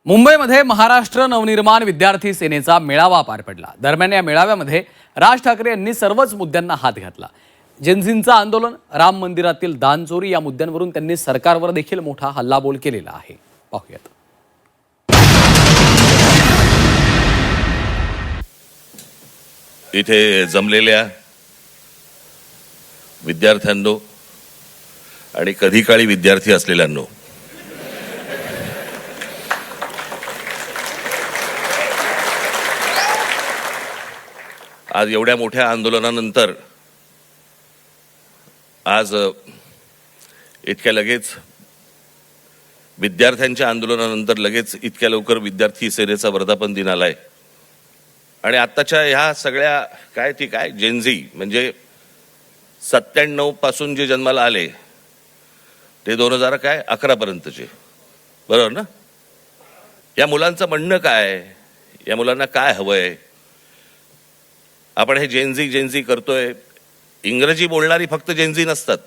मुंबईमध्ये महाराष्ट्र नवनिर्माण विद्यार्थी सेनेचा मेळावा पार पडला। दरम्यान या मेळाव्यामध्ये राज ठाकरे यांनी सर्वच मुद्द्यांना हात घातला। जेनझींचं आंदोलन, राम मंदिरातील दानचोरी या मुद्द्यांवरून त्यांनी सरकारवर देखील मोठा हल्लाबोल केलेला आहे। पाहूयात। इथे जमलेल्या विद्यार्थ्यांनो आणि कधी काळी विद्यार्थी असलेल्यांनो, आज एवढ्या मोठ्या आंदोलनानंतर आज इतक्या लगेच विद्यार्थ्यांच्या आंदोलनानंतर लगेच इतक्या लवकर विद्यार्थी सेनेचा वर्धापन दिन आलाय। आणि आत्ताच्या ह्या सगळ्या काय जेनझी म्हणजे 97 पासून जे जन्माला आले ते 2011 पर्यंतचे, बरोबर ना? या मुलांचं म्हणणं काय, या मुलांना काय हवंय? आपण हे जेनझी करतोय, इंग्रजी बोलणारी फक्त जेनझी नसतात।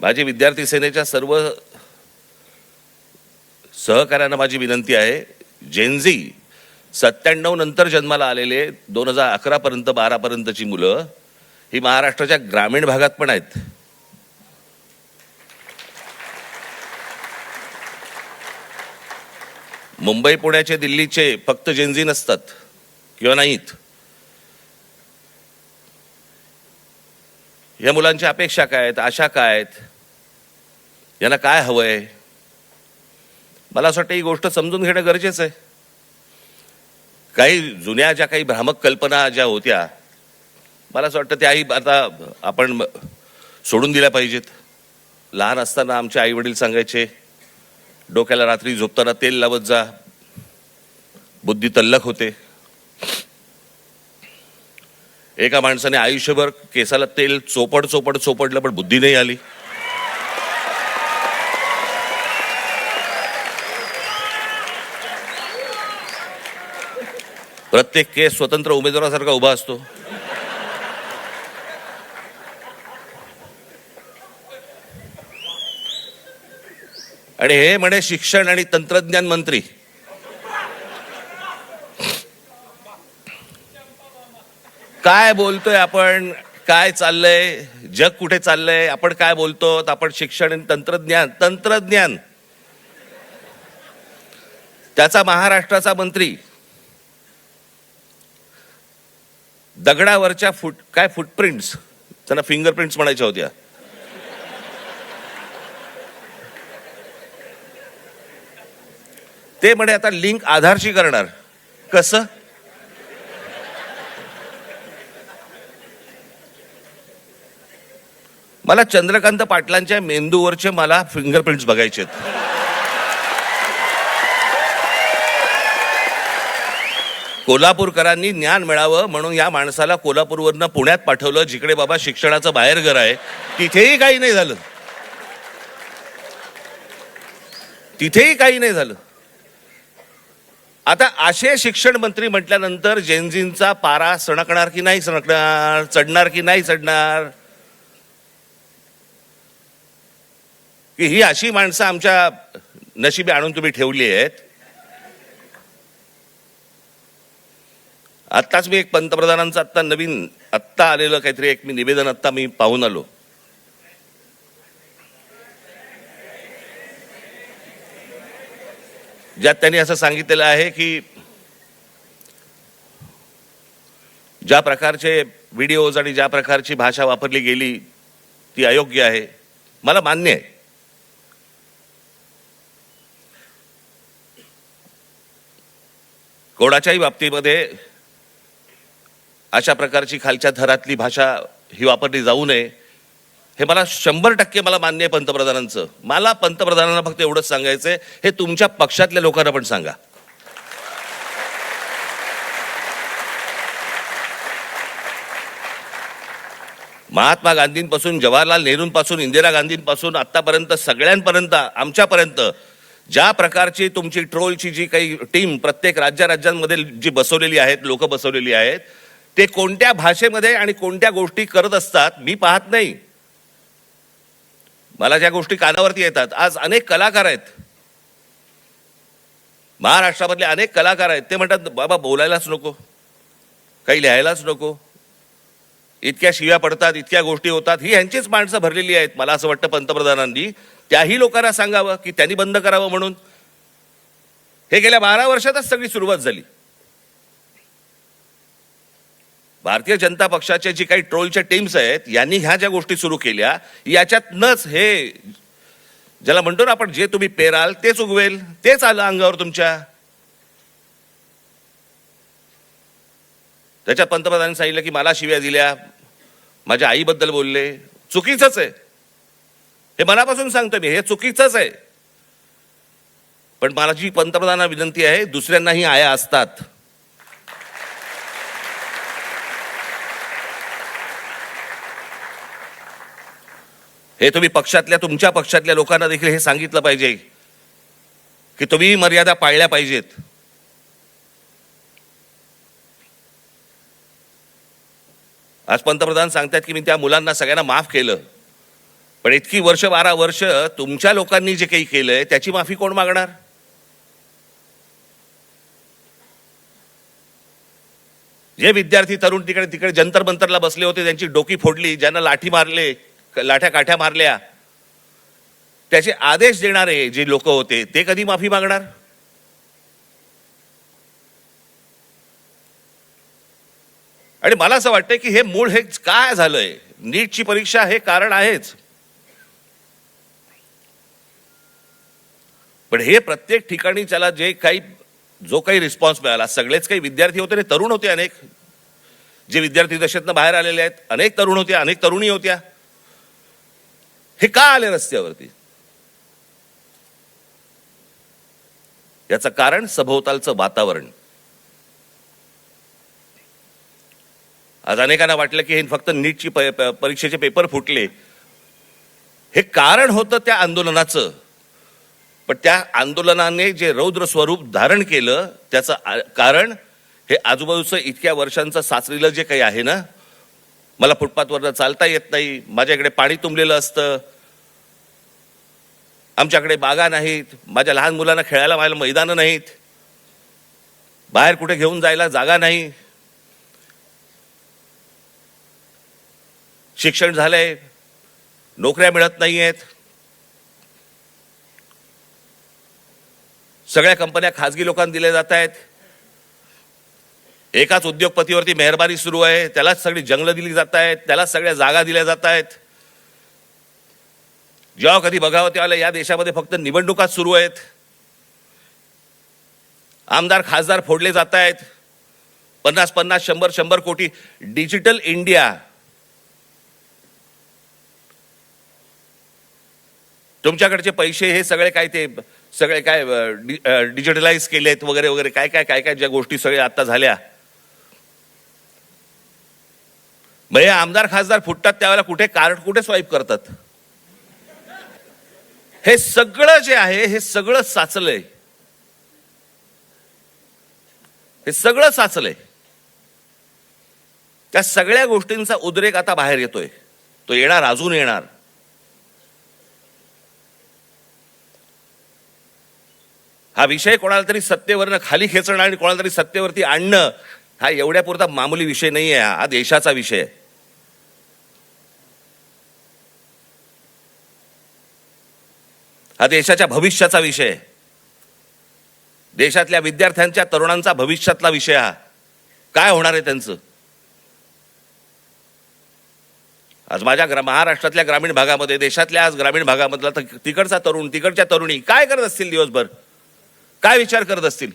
माझी विद्यार्थी सेनेच्या सर्व सहकार्यांना माझी विनंती आहे, जेनझी 97 नंतर जन्माला आलेले 2011 पर्यंत 12 पर्यंतची मुलं ही महाराष्ट्राच्या ग्रामीण भागात पण आहेत। मुंबई पुण्याचे दिल्लीचे फक्त जेनझी नसतात किंवा नाहीत। या मुलांच्या अपेक्षा काय आहेत, आशा काय आहेत, यांना काय हवंय? मला असं वाटतं ही गोष्ट समजून घेणं गरजेचं आहे। काही जुन्या ज्या काही भ्रामक कल्पना ज्या होत्या, मला असं वाटतं त्याही आता आपण सोडून दिल्या पाहिजेत। लहान असताना आमचे आई वडील सांगायचे, डोक्याला रात्री झोपताना तेल लावत जा, बुद्धी तल्लख होते। एका माणसाने आयुष्यभर केसाला तेल चोपडलं पण बुद्धी नाही आली। प्रत्येक केस स्वतंत्र उमेदवारासारखा उभा असतो। आणि हे म्हणे शिक्षण आणि तंत्रज्ञान मंत्री। काय बोलतोय आपण? काय चाललंय? जग कुठे चाललंय? आपण काय बोलतो? आपण शिक्षण आणि तंत्रज्ञान त्याचा महाराष्ट्राचा मंत्री दगडावरच्या फुटप्रिंट्स, त्यांना फिंगरप्रिंट्स म्हणायच्या होत्या, ते म्हणे आता लिंक आधारशी करणार। कसं? मला चंद्रकांत पाटलांच्या मेंदूवरचे मला फिंगरप्रिंट्स बघायचे आहेत। कोल्हापूरकरांनी ज्ञान मिळावं म्हणून या माणसाला कोल्हापूरवरनं पुण्यात पाठवलं, जिकडे बाबा शिक्षणाचं बाहेरघर आहे। तिथेही काही नाही झालं, तिथेही काही नाही झालं। आता असे शिक्षण मंत्री म्हटल्यानंतर जेनझींचा पारा सणकणार की नाही सणकणार, चढणार की नाही चढणार? की ही अशी माणसं आमच्या नशिबी आणून तुम्ही ठेवली आहेत? आत्ताच मी एक पंतप्रधानांचं आत्ता आलेलं काहीतरी एक निवेदन आत्ता मी पाहून आलो। ज्यात त्यांनी असं सांगितलेलं आहे की ज्या प्रकारचे व्हिडिओज आणि ज्या प्रकारची भाषा वापरली गेली ती अयोग्य आहे। मला मान्य आहे, कोणाच्याही बाबतीमध्ये अशा प्रकारची खालच्या थरातली भाषा ही वापरली जाऊ नये, हे मला 100% मला मान्य आहे पंतप्रधानांचं। मला पंतप्रधानांना फक्त एवढंच सांगायचंय, हे तुमच्या पक्षातल्या लोकांना पण सांगा। महात्मा गांधींपासून, जवाहरलाल नेहरूंपासून, इंदिरा गांधींपासून आतापर्यंत सगळ्यांपर्यंत आमच्यापर्यंत ज्या प्रकारची तुमची ट्रोलची जी काही टीम प्रत्येक राज्यांमध्ये जी बसवलेली आहेत, लोक बसवलेली आहेत, ते कोणत्या भाषेमध्ये आणि कोणत्या गोष्टी करत असतात मी पाहत नाही। मला ज्या गोष्टी कानावरती येतात, आज अनेक कलाकार आहेत महाराष्ट्रामधले, अनेक कलाकार आहेत, ते म्हणतात बाबा बोलायलाच नको, काही लिहायलाच नको, इतक्या शिव्या पडतात, इतक्या गोष्टी होतात. ही यांचीच माणसं भरलेली आहेत. मला असं वाटतं पंतप्रधानांनी त्याही लोकांना सांगावं की त्यांनी बंद करावं म्हणून. हे गेल्या 12 वर्षातच सगळी सुरुवात झाली. भारतीय जनता पक्षाचे जी काही ट्रोलच्या टीम्स आहेत, यांनी ह्या ज्या गोष्टी सुरू केल्या, याच्यातनंच हे ज्याला म्हणतो ना आपण, जे तुम्ही पेराल तेच उगवेल, तेच आलं अंगावर तुमच्या. त्याच्यात पंतप्रधानांनी सांगितलं की मला शिव्या दिल्या, माझ्या आईबद्दल बोलले. चुकीचंच आहे, हे मनापासून सांगतो मी, हे चुकीचंच आहे. पण माझी पंतप्रधानांना विनंती आहे, दुसऱ्यांनाही आया असतात. हे तुम्ही तुमच्या पक्षातल्या लोकांना देखील हे सांगितलं पाहिजे की तुम्ही मर्यादा पाळल्या पाहिजेत. आज पंतप्रधान सांगतात की मी त्या मुलांना सगळ्यांना माफ केलं, पण इतकी 12 वर्ष तुमच्या लोकांनी जे काही केलंय त्याची माफी कोण मागणार? जे विद्यार्थी तरुण तिकडे जंतर मंतरला बसले होते, त्यांची डोकी फोडली, ज्यांना लाठ्या काठ्या मारल्या, त्याचे आदेश देणारे जे लोक होते ते कधी माफी मागणार? आणि मला असं वाटतं की हे मूळ हे काय झालंय, नीटची परीक्षा हे कारण आहेच, पण हे प्रत्येक ठिकाणी त्याला जो काही रिस्पॉन्स मिळाला, सगळेच काही विद्यार्थी होते, तरुण होते, अनेक जे विद्यार्थी दशेतनं बाहेर आलेले आहेत, अनेक तरुण होते, अनेक तरुणी होत्या. हे का आले रस्त्यावरती? याचं कारण सभोवतालचं वातावरण. आज अनेकांना वाटलं की हे फक्त नीटची परीक्षेचे पेपर फुटले, हे कारण होतं त्या आंदोलनाचं. पण त्या आंदोलनाने जे रौद्र स्वरूप धारण केलं त्याचं कारण हे आजूबाजूचं इतक्या वर्षांचं साचलेलं जे काही आहे ना, मला फुटपाथवरनं चालता येत नाही, माझ्याकडे पाणी तुंबलेलं असतं, आमच्याकडे बागा नाहीत, माझ्या लहान मुलांना खेळायला माझ्या मैदानं नाहीत, बाहेर कुठे घेऊन जायला जागा नाही, शिक्षण झालंय, नोकऱ्या मिळत नाहीयेत, सगळ्या कंपन्या खासगी लोकांना दिल्या जात आहेत, एकाच उद्योगपतीवरती मेहरबानी सुरू आहे, त्यालाच सगळी जंगलं दिली जात आहेत, त्यालाच सगळ्या जागा दिल्या जात आहेत. जेव्हा कधी बघावं तेव्हा या देशामध्ये फक्त निवडणुकाच सुरू आहेत, आमदार खासदार फोडले जात आहेत, 50-50, 100-100 कोटी. डिजिटल इंडिया, तुमच्याकडचे पैसे हे सगळे काय डिजिटलाइज केलेत वगैरे वगैरे, काय ज्या गोष्टी सगळ्या आता झाल्या. मग हे आमदार खासदार फुटतात त्यावेळेला कुठे कार्ड कुठे स्वाईप करतात? हे सगळं जे आहे हे सगळं साचलंय, हे सगळं साचलंय. त्या सगळ्या गोष्टींचा उद्रेक आता बाहेर येतोय, तो येणार, अजून येणार. हा विषय कोणाला तरी सत्तेवरनं खाली खेचणं आणि कोणाला तरी सत्तेवरती आणणं हा एवढ्या पुरता मामूली विषय नाही आहे, हा देशाचा विषय आहे. हा देशाच्या भविष्याचा विषय आहे, देशातल्या विद्यार्थ्यांच्या तरुणांचा भविष्यातला विषय. हा काय होणार आहे त्यांचं? आज माझ्या महाराष्ट्रातल्या ग्रामीण भागामध्ये, देशातल्या आज ग्रामीण भागामधला तिकडचा तरुण, तिकडच्या तरुणी काय करत असतील दिवसभर, काय विचार करत असतील?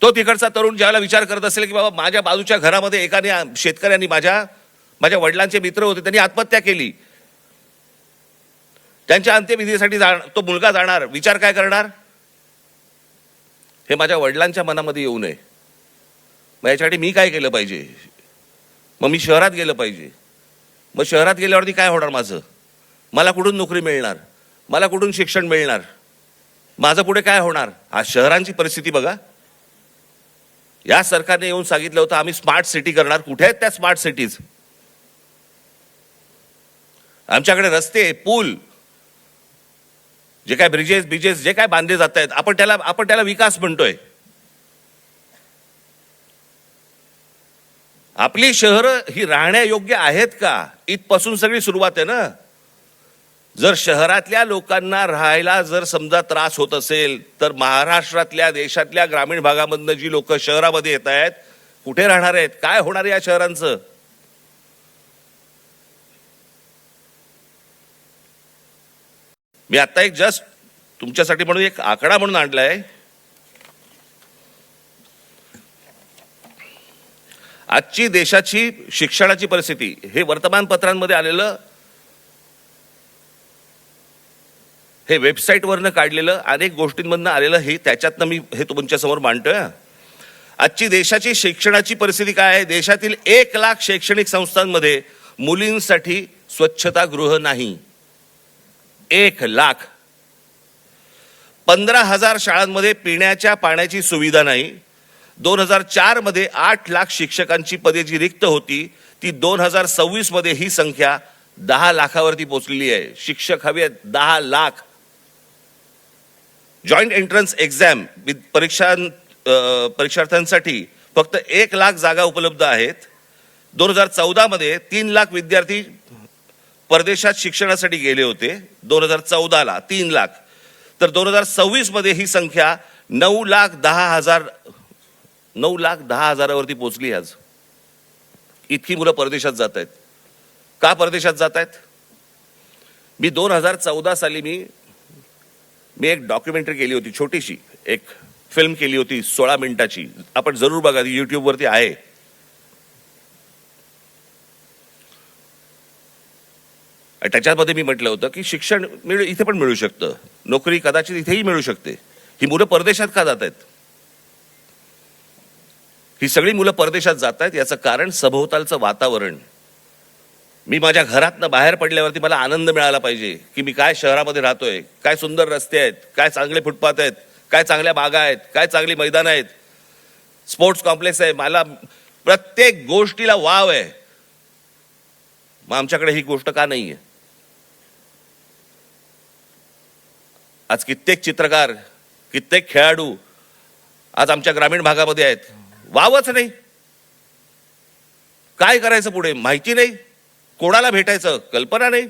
तो तिकडचा तरुण ज्यावेळेला विचार करत असेल की बाबा माझ्या बाजूच्या घरामध्ये एकाने शेतकऱ्यांनी माझ्या वडिलांचे मित्र होते, त्यांनी आत्महत्या केली, त्यांच्या अंत्यविधीसाठी तो मुलगा जाणार, विचार काय करणार? हे माझ्या वडिलांच्या मनामध्ये येऊ नये, मग याच्यासाठी मी काय केलं पाहिजे? मग मी शहरात गेलं पाहिजे. मग शहरात गेल्यावरती काय होणार माझं? मला कुठून नोकरी मिळणार? मला कुठून शिक्षण मिळणार? माझं पुढे काय होणार? आज शहरांची परिस्थिती बघा. या सरकारने येऊन सांगितलं होतं आम्ही स्मार्ट सिटी करणार, कुठे आहेत त्या स्मार्ट सिटीज? आमच्याकडे रस्ते, पूल, जे काय ब्रिजेस जे काय बांधले जात आहेत, आपण त्याला विकास म्हणतोय. आपली शहरं ही राहण्यायोग्य आहेत का, इथपासून सगळी सुरुवात आहे ना. जर शहरातल्या लोकांना राहायला जर समजा त्रास होत असेल, तर महाराष्ट्रातल्या, देशातल्या ग्रामीण भागामधनं जी लोक शहरामध्ये येत आहेत, कुठे राहणार आहेत, काय होणार आहे या शहरांचं. मी आता एक जस्ट तुमच्यासाठी म्हणून एक आकडा म्हणून आणलाय. आजची देशाची शिक्षणाची परिस्थिती, हे वर्तमानपत्रांमध्ये आलेलं, हे वेबसाईटवरनं काढलेलं, अनेक गोष्टींमधनं आलेलं, हे त्याच्यातनं मी हे तुमच्यासमोर मांडतोय. आजची देशाची शिक्षणाची परिस्थिती काय आहे. देशातील 1,00,000 शैक्षणिक संस्थांमध्ये मुलींसाठी स्वच्छतागृह नाही. 1,00,000. 15,000 शाळांमध्ये पिण्याच्या पाण्याची सुविधा नाही. 2004 मध्ये 8,00,000 शिक्षकांची पदे जी रिक्त होती, ती 2026 मध्ये ही संख्या 10,00,000वरती पोहोचलेली आहे. शिक्षक हवे आहेत 10,00,000. जॉईंट एंट्रन्स एक्झाम परीक्षार्थ्यांसाठी फक्त 1,00,000 जागा उपलब्ध आहेत. 2014 मध्ये 3,00,000 विद्यार्थी परदेशात शिक्षणासाठी गेले होते. 2014ला 3,00,000. तर 2026 मध्ये ही संख्या 9,10,000वरती पोहोचली. आज इतकी मुलं परदेशात जात आहेत. का परदेशात जात आहेत. मी 2014 साली मी एक डॉक्युमेंटरी केली होती, छोटीशी एक फिल्म केली होती 16 मिनिटाची. आपण जरूर बघा, युट्यूबवरती आहे. त्याच्यामध्ये मी म्हटलं होतं की शिक्षण इथे पण मिळू शकतं, नोकरी कदाचित इथेही मिळू शकते. ही मुलं परदेशात का जात आहेत. ही सगळी मुलं परदेशात जात आहेत याचं कारण सभोवतालचं वातावरण. मी माझ्या घरातनं बाहेर पडल्यावरती मला आनंद मिळाला पाहिजे की मी काय शहरामध्ये राहतोय, काय सुंदर रस्ते आहेत, काय चांगले फुटपाथ आहेत, काय चांगल्या बागा आहेत, काय चांगली मैदानं आहेत, स्पोर्ट्स कॉम्प्लेक्स आहे. मला प्रत्येक गोष्टीला वाव आहे. मग आमच्याकडे ही गोष्ट का नाहीये. आज कित्येक चित्रकार, कित्येक खेळाडू आज आमच्या ग्रामीण भागामध्ये आहेत. वावच नाही. काय करायचं पुढे माहिती नाही, कोणाला भेटायचं कल्पना नाही.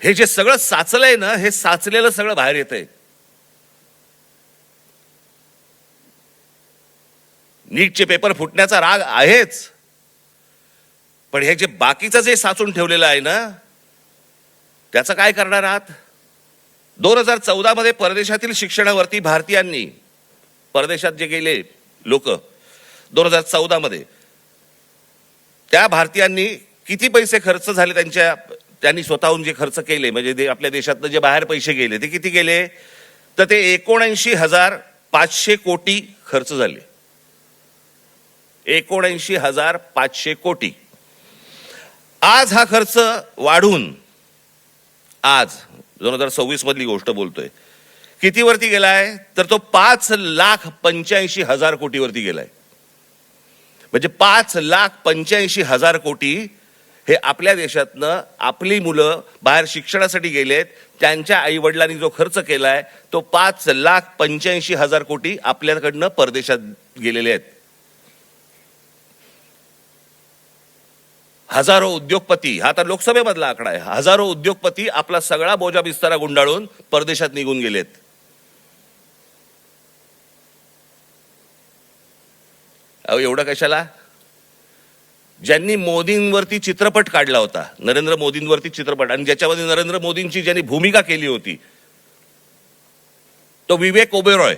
हे जे सगळं साचलंय ना, हे साचलेलं सगळं बाहेर येतंय. नीटचे पेपर फुटण्याचा राग आहेच, पण हे जे बाकीचं जे साचून ठेवलेलं आहे ना, त्याचं काय करणार आहात. 2014 मध्ये परदेशातील शिक्षणावरती भारतीयांनी, परदेशात जे गेले लोक 2014 मध्ये, त्या भारतीयांनी किती पैसे खर्च झाले त्यांनी स्वतःहून जे खर्च केले, म्हणजे आपल्या देशातनं जे बाहेर पैसे गेले ते किती गेले, तर ते 79,500 कोटी खर्च झाले. 79,500 कोटी. आज हा खर्च वाढून, आज 2026 मधली गोष्ट बोलतोय, किती वरती गेलाय, तर तो 5,85,000 कोटीवरती गेलाय. म्हणजे 5,85,000 कोटी हे आपल्या देशातनं आपली मुलं बाहेर शिक्षणासाठी गेलेत, त्यांच्या आई वडिलांनी जो खर्च केलाय तो 5,85,000 कोटी आपल्याकडनं परदेशात गेलेले आहेत. हजारो उद्योगपती, हा तर लोकसभेमधला आकडा आहे, हजारो उद्योगपती आपला सगळा बोजा बिस्तारा गुंडाळून परदेशात निघून गेलेत. अहो एवढं कशाला. ज्यांनी मोदींवरती चित्रपट काढला होता, नरेंद्र मोदींवरती चित्रपट, आणि ज्याच्यामध्ये नरेंद्र मोदींची ज्यांनी भूमिका केली होती तो विवेक ओबेरॉय,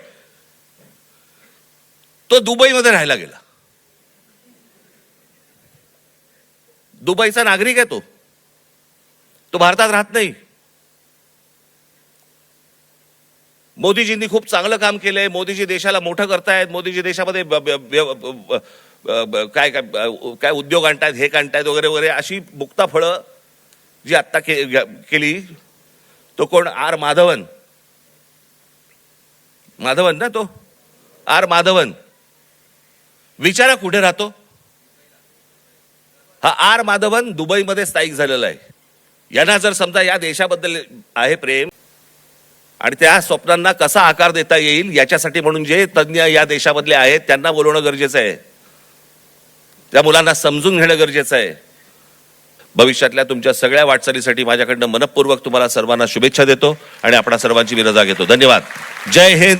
तो दुबईमध्ये राहायला गेला. दुबईचा नागरिक आहे तो भारतात राहत नाही. मोदीजींनी खूप चांगलं काम केलंय. मोदीजी देशाला मोठं करतायत. मोदीजी देशामध्ये काय काय काय उद्योग आणतायत, हे आणतायत वगैरे वगैरे, अशी मुक्ता फळं जी आत्ता केली. तो कोण, आर माधवन ना, तो आर माधवन. विचारा कुठे राहतो. हा आर माधवन दुबईमध्ये स्थायिक झालेला आहे. यांना जर समजा या देशाबद्दल आहे प्रेम आणि त्या स्वप्नांना कसा आकार देता येईल याच्यासाठी म्हणून जे तज्ज्ञ या देशामधले आहेत त्यांना बोलवणं गरजेचं आहे. त्या मुलांना समजून घेणं गरजेचं आहे. भविष्यातल्या तुमच्या सगळ्या वाटचालीसाठी माझ्याकडनं मनपूर्वक तुम्हाला सर्वांना शुभेच्छा देतो आणि आपणा सर्वांची मी रजा घेतो. धन्यवाद. जय हिंद,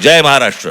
जय महाराष्ट्र.